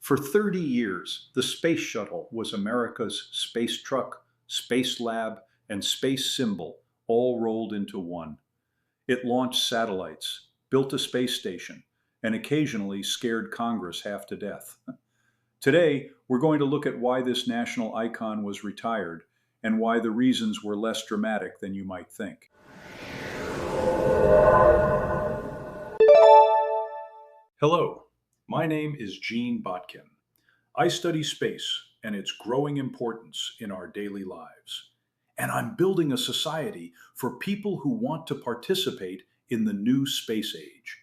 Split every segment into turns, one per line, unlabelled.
For 30 years, the Space Shuttle was America's space truck, space lab, and space symbol, all rolled into one. It launched satellites, built a space station, and occasionally scared Congress half to death. Today, we're going to look at why this national icon was retired and why the reasons were less dramatic than you might think. Hello, my name is Gene Botkin. I study space and its growing importance in our daily lives. And I'm building a society for people who want to participate in the new space age.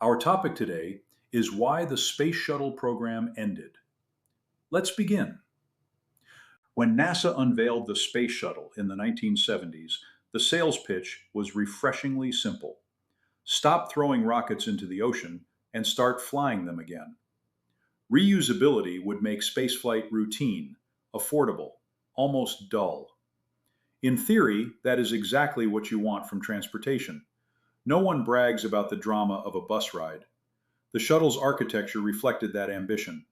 Our topic today is why the Space Shuttle program ended. Let's begin. When NASA unveiled the Space Shuttle in the 1970s, the sales pitch was refreshingly simple. Stop throwing rockets into the ocean and start flying them again. Reusability would make spaceflight routine, affordable, almost dull. In theory, that is exactly what you want from transportation. No one brags about the drama of a bus ride. The shuttle's architecture reflected that ambition.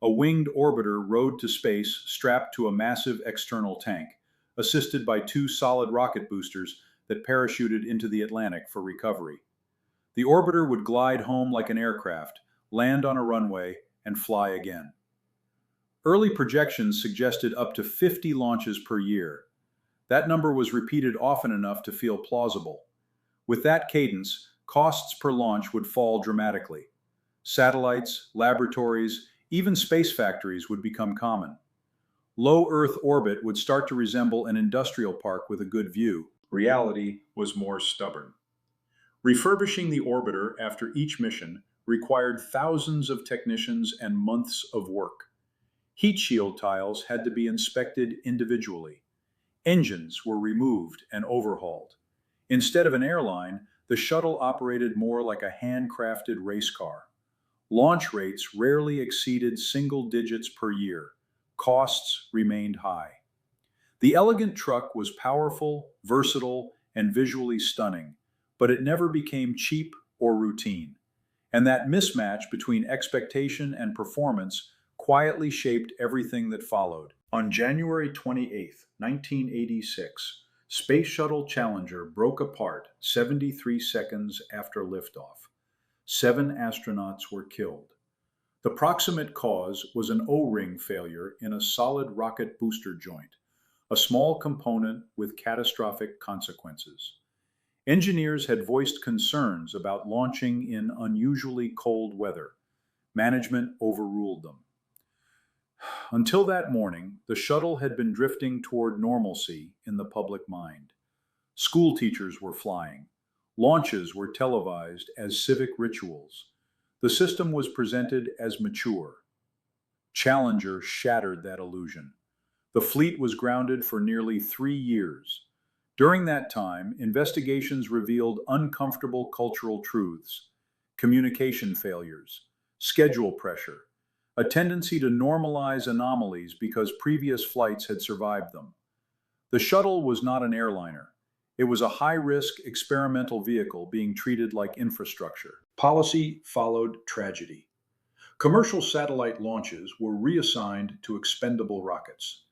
A winged orbiter rode to space strapped to a massive external tank, assisted by two solid rocket boosters that parachuted into the Atlantic for recovery. The orbiter would glide home like an aircraft, land on a runway, and fly again. Early projections suggested up to 50 launches per year. That number was repeated often enough to feel plausible. With that cadence, costs per launch would fall dramatically. Satellites, laboratories, even space factories would become common. Low Earth orbit would start to resemble an industrial park with a good view. Reality was more stubborn. Refurbishing the orbiter after each mission required thousands of technicians and months of work. Heat shield tiles had to be inspected individually. Engines were removed and overhauled. Instead of an airline, the shuttle operated more like a handcrafted race car. Launch rates rarely exceeded single digits per year. Costs remained high. The elegant truck was powerful, versatile, and visually stunning, but it never became cheap or routine. And that mismatch between expectation and performance quietly shaped everything that followed. On January 28, 1986, Space Shuttle Challenger broke apart 73 seconds after liftoff. 7 astronauts were killed. The proximate cause was an O-ring failure in a solid rocket booster joint, a small component with catastrophic consequences. Engineers had voiced concerns about launching in unusually cold weather. Management overruled them. Until that morning, the shuttle had been drifting toward normalcy in the public mind. School teachers were flying. Launches were televised as civic rituals. The system was presented as mature. Challenger shattered that illusion. The fleet was grounded for nearly 3 years. During that time, investigations revealed uncomfortable cultural truths, communication failures, schedule pressure, a tendency to normalize anomalies because previous flights had survived them. The shuttle was not an airliner. It was a high-risk experimental vehicle being treated like infrastructure. Policy followed tragedy. Commercial satellite launches were reassigned to expendable rockets.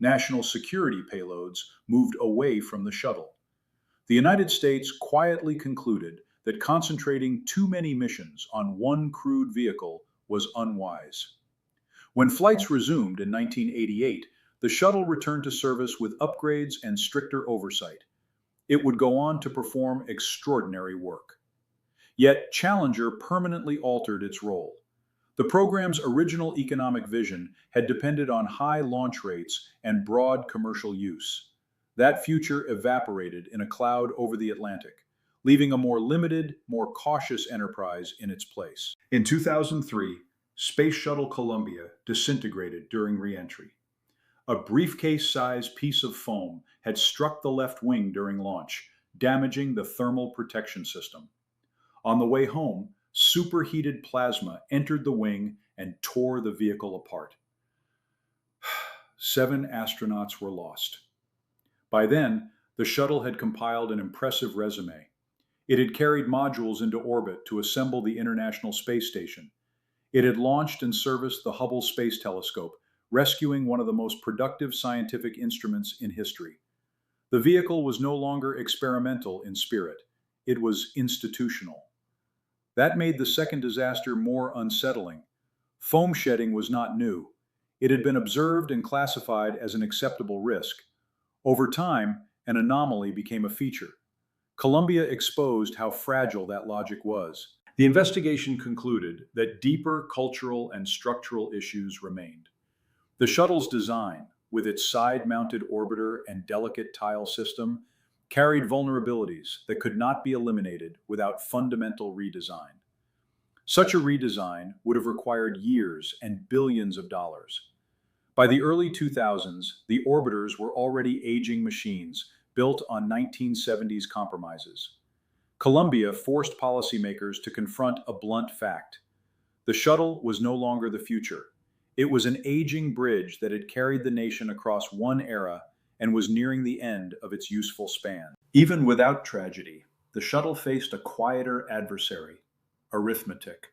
National security payloads moved away from the shuttle. The United States quietly concluded that concentrating too many missions on one crewed vehicle was unwise. When flights resumed in 1988, the shuttle returned to service with upgrades and stricter oversight. It would go on to perform extraordinary work. Yet Challenger permanently altered its role. The program's original economic vision had depended on high launch rates and broad commercial use. That future evaporated in a cloud over the Atlantic, leaving a more limited, more cautious enterprise in its place. In 2003, Space Shuttle Columbia disintegrated during re-entry. A briefcase-sized piece of foam had struck the left wing during launch, damaging the thermal protection system. On the way home, superheated plasma entered the wing and tore the vehicle apart. 7 astronauts were lost. By then, the shuttle had compiled an impressive resume. It had carried modules into orbit to assemble the International Space Station. It had launched and serviced the Hubble Space Telescope, rescuing one of the most productive scientific instruments in history. The vehicle was no longer experimental in spirit, it was institutional. That made the second disaster more unsettling. Foam shedding was not new. It had been observed and classified as an acceptable risk. Over time, an anomaly became a feature. Columbia exposed how fragile that logic was. The investigation concluded that deeper cultural and structural issues remained. The shuttle's design, with its side-mounted orbiter and delicate tile system, carried vulnerabilities that could not be eliminated without fundamental redesign. Such a redesign would have required years and billions of dollars. By the early 2000s, the orbiters were already aging machines built on 1970s compromises. Columbia forced policymakers to confront a blunt fact. The shuttle was no longer the future. It was an aging bridge that had carried the nation across one era and was nearing the end of its useful span. Even without tragedy, the shuttle faced a quieter adversary: arithmetic.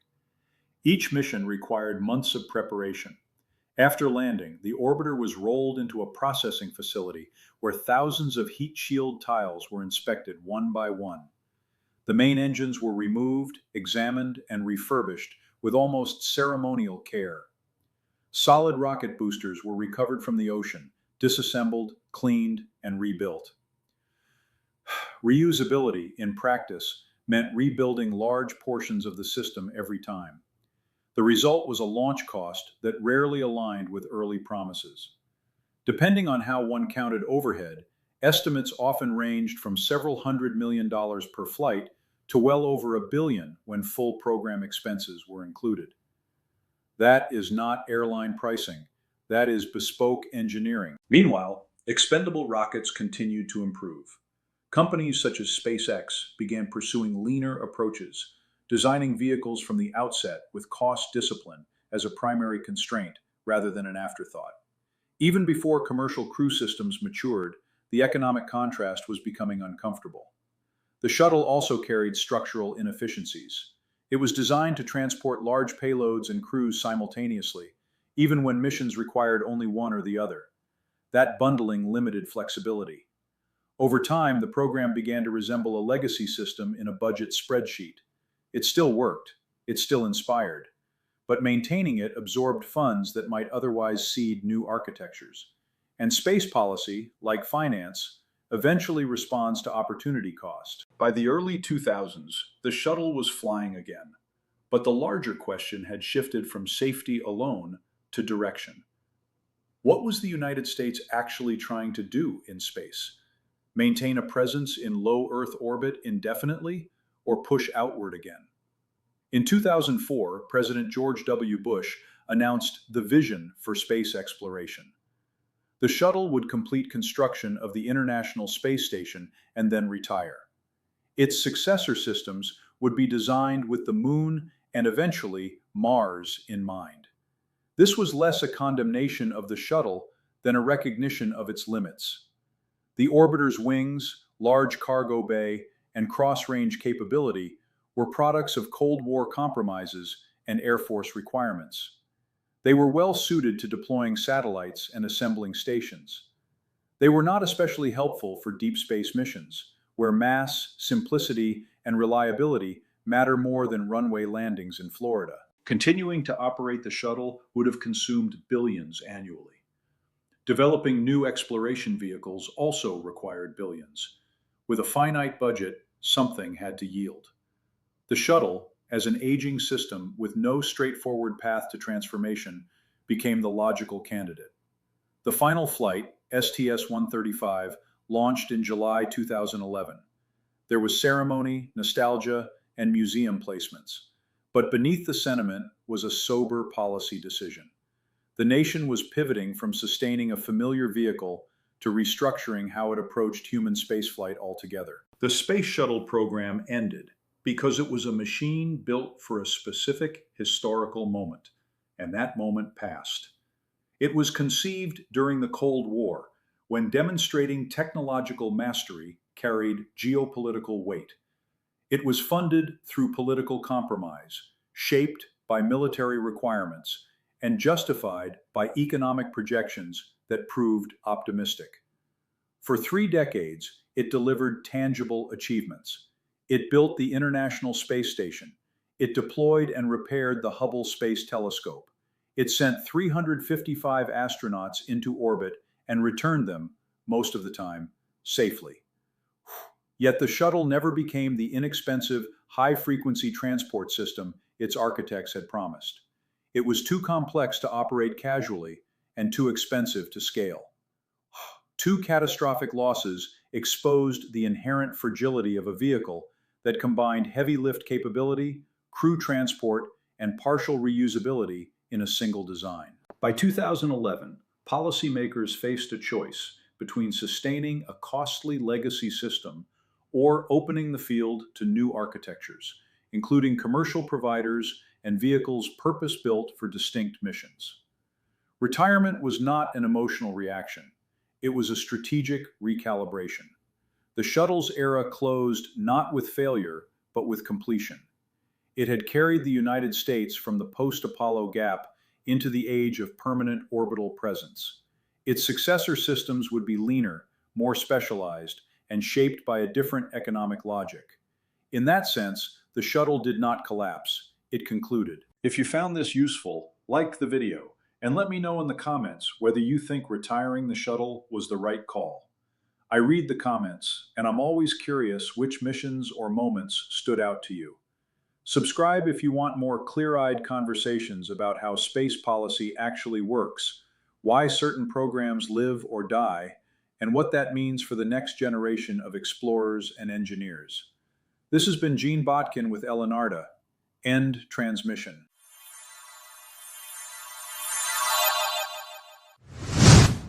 Each mission required months of preparation. After landing, the orbiter was rolled into a processing facility where thousands of heat shield tiles were inspected one by one. The main engines were removed, examined, and refurbished with almost ceremonial care. Solid rocket boosters were recovered from the ocean, disassembled, cleaned, and rebuilt. Reusability, in practice, meant rebuilding large portions of the system every time. The result was a launch cost that rarely aligned with early promises. Depending on how one counted overhead, estimates often ranged from several $100 million per flight to well over $1 billion when full program expenses were included. That is not airline pricing. That is bespoke engineering. Meanwhile, expendable rockets continued to improve. Companies such as SpaceX began pursuing leaner approaches, designing vehicles from the outset with cost discipline as a primary constraint rather than an afterthought. Even before commercial crew systems matured, the economic contrast was becoming uncomfortable. The shuttle also carried structural inefficiencies. It was designed to transport large payloads and crews simultaneously, even when missions required only one or the other. That bundling limited flexibility. Over time, the program began to resemble a legacy system in a budget spreadsheet. It still worked, it still inspired, but maintaining it absorbed funds that might otherwise seed new architectures. And space policy, like finance, eventually responds to opportunity cost. By the early 2000s, the shuttle was flying again, but the larger question had shifted from safety alone to direction. What was the United States actually trying to do in space? Maintain a presence in low Earth orbit indefinitely, or push outward again? In 2004, President George W. Bush announced the vision for space exploration. The shuttle would complete construction of the International Space Station and then retire. Its successor systems would be designed with the Moon and eventually Mars in mind. This was less a condemnation of the shuttle than a recognition of its limits. The orbiter's wings, large cargo bay, and cross-range capability were products of Cold War compromises and Air Force requirements. They were well suited to deploying satellites and assembling stations. They were not especially helpful for deep space missions, where mass, simplicity, and reliability matter more than runway landings in Florida. Continuing to operate the shuttle would have consumed billions annually. Developing new exploration vehicles also required billions. With a finite budget, something had to yield. The shuttle, as an aging system with no straightforward path to transformation, became the logical candidate. The final flight, STS-135, launched in July 2011. There was ceremony, nostalgia, and museum placements. But beneath the sentiment was a sober policy decision. The nation was pivoting from sustaining a familiar vehicle to restructuring how it approached human spaceflight altogether. The Space Shuttle program ended because it was a machine built for a specific historical moment, and that moment passed. It was conceived during the Cold War, when demonstrating technological mastery carried geopolitical weight. It was funded through political compromise, shaped by military requirements and justified by economic projections that proved optimistic. For 3 decades, it delivered tangible achievements. It built the International Space Station. It deployed and repaired the Hubble Space Telescope. It sent 355 astronauts into orbit and returned them, most of the time, safely. Yet the shuttle never became the inexpensive, high-frequency transport system its architects had promised. It was too complex to operate casually and too expensive to scale. Two catastrophic losses exposed the inherent fragility of a vehicle that combined heavy lift capability, crew transport, and partial reusability in a single design. By 2011, policymakers faced a choice between sustaining a costly legacy system or opening the field to new architectures, including commercial providers and vehicles purpose-built for distinct missions. Retirement was not an emotional reaction. It was a strategic recalibration. The shuttle's era closed not with failure, but with completion. It had carried the United States from the post-Apollo gap into the age of permanent orbital presence. Its successor systems would be leaner, more specialized, and shaped by a different economic logic. In that sense, the shuttle did not collapse. It concluded. If you found this useful, like the video, and let me know in the comments whether you think retiring the shuttle was the right call. I read the comments, and I'm always curious which missions or moments stood out to you. Subscribe if you want more clear-eyed conversations about how space policy actually works, why certain programs live or die, and what that means for the next generation of explorers and engineers. This has been Gene Botkin with Eleonarda. End transmission.